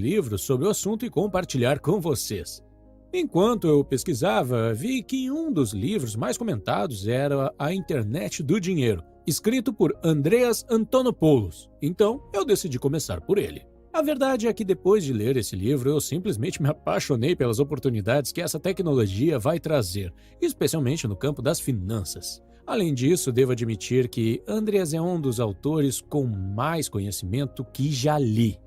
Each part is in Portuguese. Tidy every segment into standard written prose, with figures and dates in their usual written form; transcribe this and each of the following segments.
livros sobre o assunto e compartilhar com vocês. Enquanto eu pesquisava, vi que um dos livros mais comentados era A Internet do Dinheiro, escrito por Andreas Antonopoulos. Então, eu decidi começar por ele. A verdade é que depois de ler esse livro, eu simplesmente me apaixonei pelas oportunidades que essa tecnologia vai trazer, especialmente no campo das finanças. Além disso, devo admitir que Andreas é um dos autores com mais conhecimento que já li.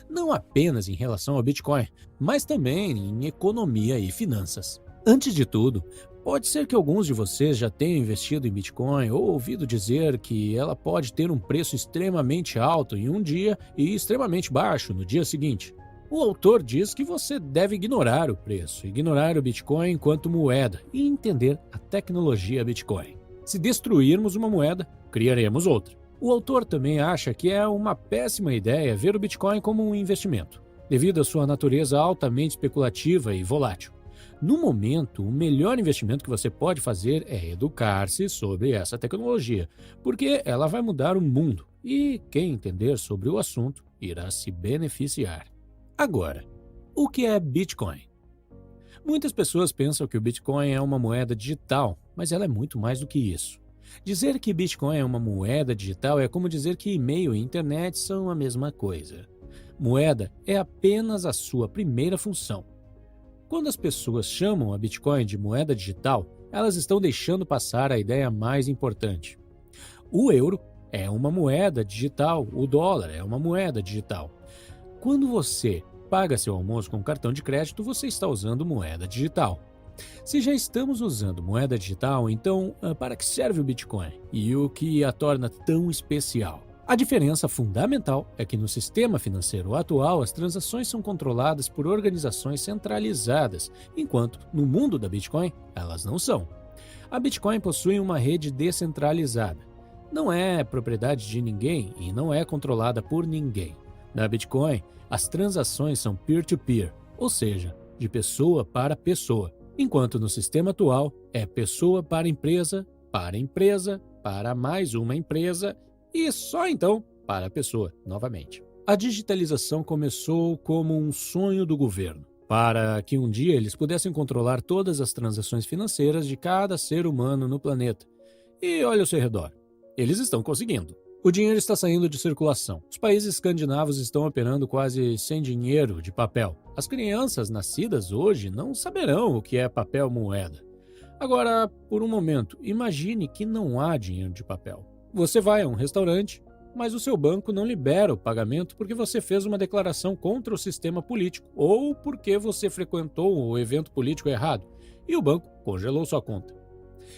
Não apenas em relação ao Bitcoin, mas também em economia e finanças. Antes de tudo, pode ser que alguns de vocês já tenham investido em Bitcoin ou ouvido dizer que ela pode ter um preço extremamente alto em um dia e extremamente baixo no dia seguinte. O autor diz que você deve ignorar o preço, ignorar o Bitcoin enquanto moeda e entender a tecnologia Bitcoin. Se destruirmos uma moeda, criaremos outra. O autor também acha que é uma péssima ideia ver o Bitcoin como um investimento, devido à sua natureza altamente especulativa e volátil. No momento, o melhor investimento que você pode fazer é educar-se sobre essa tecnologia, porque ela vai mudar o mundo e quem entender sobre o assunto irá se beneficiar. Agora, o que é Bitcoin? Muitas pessoas pensam que o Bitcoin é uma moeda digital, mas ela é muito mais do que isso. Dizer que Bitcoin é uma moeda digital é como dizer que e-mail e internet são a mesma coisa. Moeda é apenas a sua primeira função. Quando as pessoas chamam a Bitcoin de moeda digital, elas estão deixando passar a ideia mais importante. O euro é uma moeda digital, o dólar é uma moeda digital. Quando você paga seu almoço com cartão de crédito, você está usando moeda digital. Se já estamos usando moeda digital, então para que serve o Bitcoin e o que a torna tão especial? A diferença fundamental é que no sistema financeiro atual as transações são controladas por organizações centralizadas, enquanto no mundo da Bitcoin elas não são. A Bitcoin possui uma rede descentralizada. Não é propriedade de ninguém e não é controlada por ninguém. Na Bitcoin, as transações são peer-to-peer, ou seja, de pessoa para pessoa. Enquanto no sistema atual é pessoa, para mais uma empresa e só então para a pessoa, novamente. A digitalização começou como um sonho do governo, para que um dia eles pudessem controlar todas as transações financeiras de cada ser humano no planeta. E olha ao seu redor, eles estão conseguindo. O dinheiro está saindo de circulação. Os países escandinavos estão operando quase sem dinheiro de papel. As crianças nascidas hoje não saberão o que é papel moeda. Agora, por um momento, imagine que não há dinheiro de papel. Você vai a um restaurante, mas o seu banco não libera o pagamento porque você fez uma declaração contra o sistema político ou porque você frequentou o evento político errado e o banco congelou sua conta.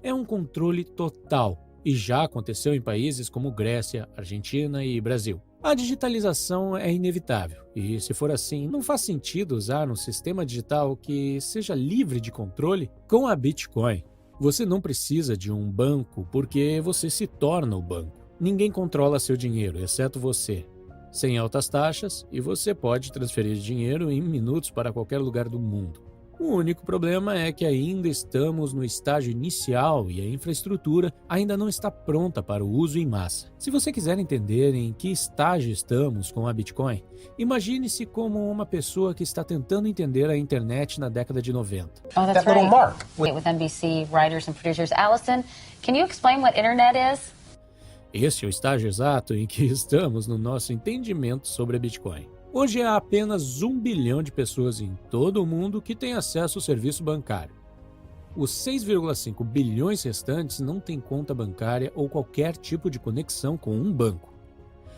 É um controle total. E já aconteceu em países como Grécia, Argentina e Brasil. A digitalização é inevitável, e se for assim, não faz sentido usar um sistema digital que seja livre de controle. Com a Bitcoin, você não precisa de um banco porque você se torna o banco. Ninguém controla seu dinheiro, exceto você. Sem altas taxas, e você pode transferir dinheiro em minutos para qualquer lugar do mundo. O único problema é que ainda estamos no estágio inicial e a infraestrutura ainda não está pronta para o uso em massa. Se você quiser entender em que estágio estamos com a Bitcoin, imagine-se como uma pessoa que está tentando entender a internet na década de 90. Oh, that's right. Mark with NBC writers and producers. Allison, can you explain what internet is? Esse é o estágio exato em que estamos no nosso entendimento sobre a Bitcoin. Hoje há apenas 1 bilhão de pessoas em todo o mundo que têm acesso ao serviço bancário. Os 6,5 bilhões restantes não têm conta bancária ou qualquer tipo de conexão com um banco.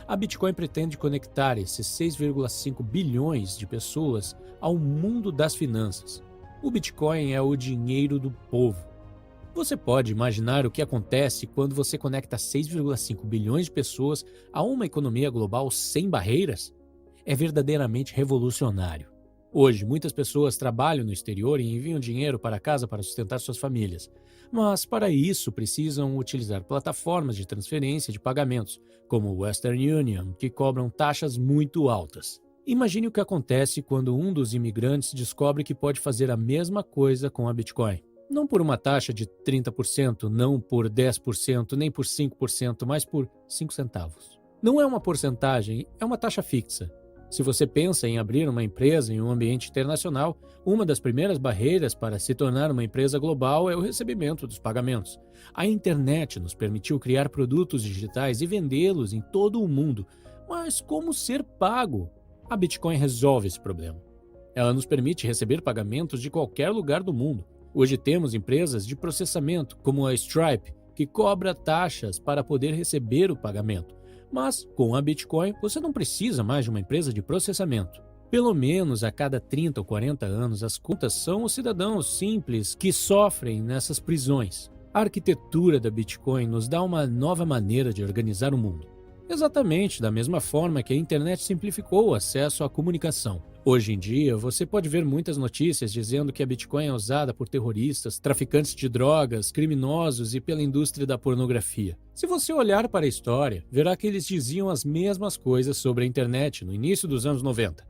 A Bitcoin pretende conectar esses 6,5 bilhões de pessoas ao mundo das finanças. O Bitcoin é o dinheiro do povo. Você pode imaginar o que acontece quando você conecta 6,5 bilhões de pessoas a uma economia global sem barreiras? É verdadeiramente revolucionário. Hoje, muitas pessoas trabalham no exterior e enviam dinheiro para casa para sustentar suas famílias. Mas, para isso, precisam utilizar plataformas de transferência de pagamentos, como o Western Union, que cobram taxas muito altas. Imagine o que acontece quando um dos imigrantes descobre que pode fazer a mesma coisa com a Bitcoin. Não por uma taxa de 30%, não por 10%, nem por 5%, mas por 5 centavos. Não é uma porcentagem, é uma taxa fixa. Se você pensa em abrir uma empresa em um ambiente internacional, uma das primeiras barreiras para se tornar uma empresa global é o recebimento dos pagamentos. A internet nos permitiu criar produtos digitais e vendê-los em todo o mundo. Mas como ser pago? A Bitcoin resolve esse problema. Ela nos permite receber pagamentos de qualquer lugar do mundo. Hoje temos empresas de processamento, como a Stripe, que cobra taxas para poder receber o pagamento. Mas, com a Bitcoin, você não precisa mais de uma empresa de processamento. Pelo menos a cada 30 ou 40 anos, as contas são os cidadãos simples que sofrem nessas prisões. A arquitetura da Bitcoin nos dá uma nova maneira de organizar o mundo. Exatamente da mesma forma que a internet simplificou o acesso à comunicação. Hoje em dia, você pode ver muitas notícias dizendo que a Bitcoin é usada por terroristas, traficantes de drogas, criminosos e pela indústria da pornografia. Se você olhar para a história, verá que eles diziam as mesmas coisas sobre a internet no início dos anos 90.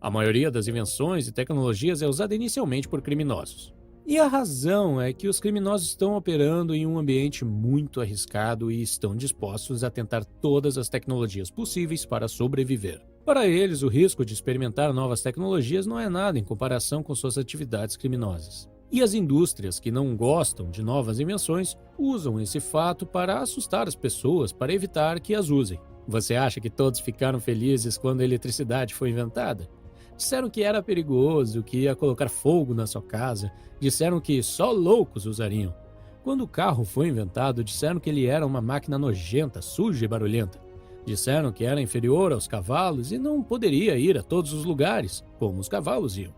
A maioria das invenções e tecnologias é usada inicialmente por criminosos. E a razão é que os criminosos estão operando em um ambiente muito arriscado e estão dispostos a tentar todas as tecnologias possíveis para sobreviver. Para eles, o risco de experimentar novas tecnologias não é nada em comparação com suas atividades criminosas. E as indústrias que não gostam de novas invenções usam esse fato para assustar as pessoas para evitar que as usem. Você acha que todos ficaram felizes quando a eletricidade foi inventada? Disseram que era perigoso, que ia colocar fogo na sua casa. Disseram que só loucos usariam. Quando o carro foi inventado, disseram que ele era uma máquina nojenta, suja e barulhenta. Disseram que era inferior aos cavalos e não poderia ir a todos os lugares, como os cavalos iam.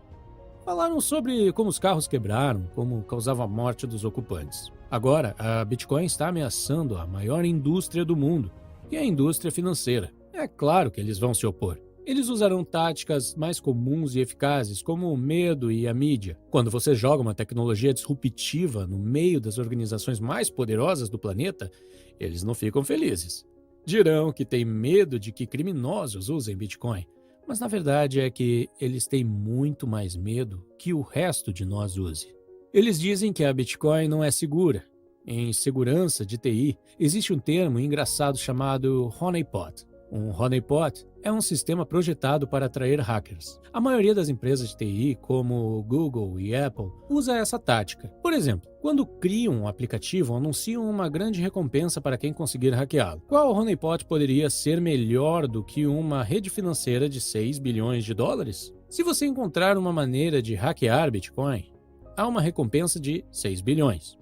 Falaram sobre como os carros quebraram, como causava a morte dos ocupantes. Agora, a Bitcoin está ameaçando a maior indústria do mundo, que é a indústria financeira. É claro que eles vão se opor. Eles usarão táticas mais comuns e eficazes, como o medo e a mídia. Quando você joga uma tecnologia disruptiva no meio das organizações mais poderosas do planeta, eles não ficam felizes. Dirão que têm medo de que criminosos usem Bitcoin, mas na verdade é que eles têm muito mais medo que o resto de nós use. Eles dizem que a Bitcoin não é segura. Em segurança de TI, existe um termo engraçado chamado honeypot. Um honeypot é um sistema projetado para atrair hackers. A maioria das empresas de TI, como Google e Apple, usa essa tática. Por exemplo, quando criam um aplicativo, anunciam uma grande recompensa para quem conseguir hackeá-lo. Qual honeypot poderia ser melhor do que uma rede financeira de 6 bilhões de dólares? Se você encontrar uma maneira de hackear Bitcoin, há uma recompensa de 6 bilhões.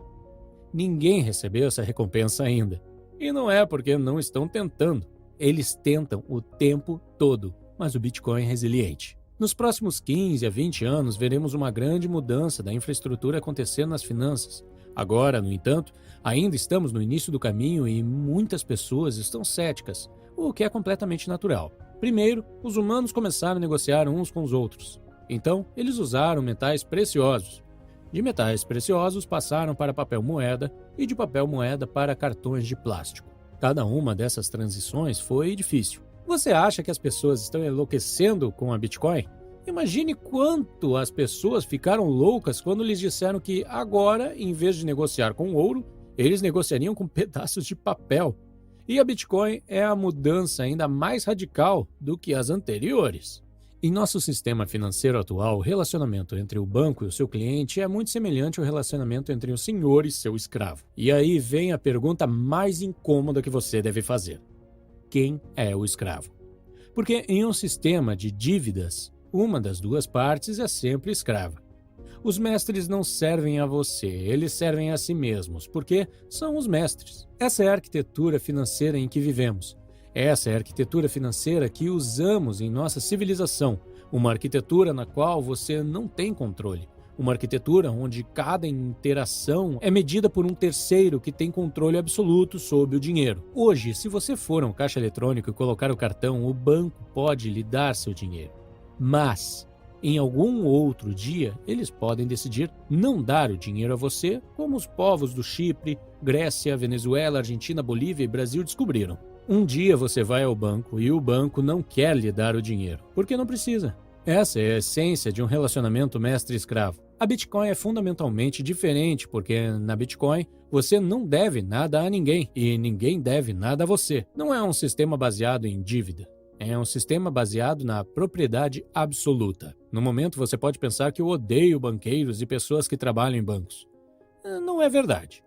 Ninguém recebeu essa recompensa ainda. E não é porque não estão tentando. Eles tentam o tempo todo, mas o Bitcoin é resiliente. Nos próximos 15 a 20 anos, veremos uma grande mudança da infraestrutura acontecer nas finanças. Agora, no entanto, ainda estamos no início do caminho e muitas pessoas estão céticas, o que é completamente natural. Primeiro, os humanos começaram a negociar uns com os outros. Então, eles usaram metais preciosos. De metais preciosos passaram para papel moeda e de papel moeda para cartões de plástico. Cada uma dessas transições foi difícil. Você acha que as pessoas estão enlouquecendo com a Bitcoin? Imagine quanto as pessoas ficaram loucas quando lhes disseram que agora, em vez de negociar com ouro, eles negociariam com pedaços de papel. E a Bitcoin é a mudança ainda mais radical do que as anteriores. Em nosso sistema financeiro atual, o relacionamento entre o banco e o seu cliente é muito semelhante ao relacionamento entre o senhor e seu escravo. E aí vem a pergunta mais incômoda que você deve fazer. Quem é o escravo? Porque em um sistema de dívidas, uma das duas partes é sempre escrava. Os mestres não servem a você, eles servem a si mesmos, porque são os mestres. Essa é a arquitetura financeira em que vivemos. Essa é a arquitetura financeira que usamos em nossa civilização, uma arquitetura na qual você não tem controle, uma arquitetura onde cada interação é medida por um terceiro que tem controle absoluto sobre o dinheiro. Hoje, se você for a um caixa eletrônico e colocar o cartão, o banco pode lhe dar seu dinheiro. Mas, em algum outro dia, eles podem decidir não dar o dinheiro a você, como os povos do Chipre, Grécia, Venezuela, Argentina, Bolívia e Brasil descobriram. Um dia você vai ao banco e o banco não quer lhe dar o dinheiro, porque não precisa. Essa é a essência de um relacionamento mestre-escravo. A Bitcoin é fundamentalmente diferente, porque na Bitcoin você não deve nada a ninguém e ninguém deve nada a você. Não é um sistema baseado em dívida. É um sistema baseado na propriedade absoluta. No momento, você pode pensar que eu odeio banqueiros e pessoas que trabalham em bancos. Não é verdade.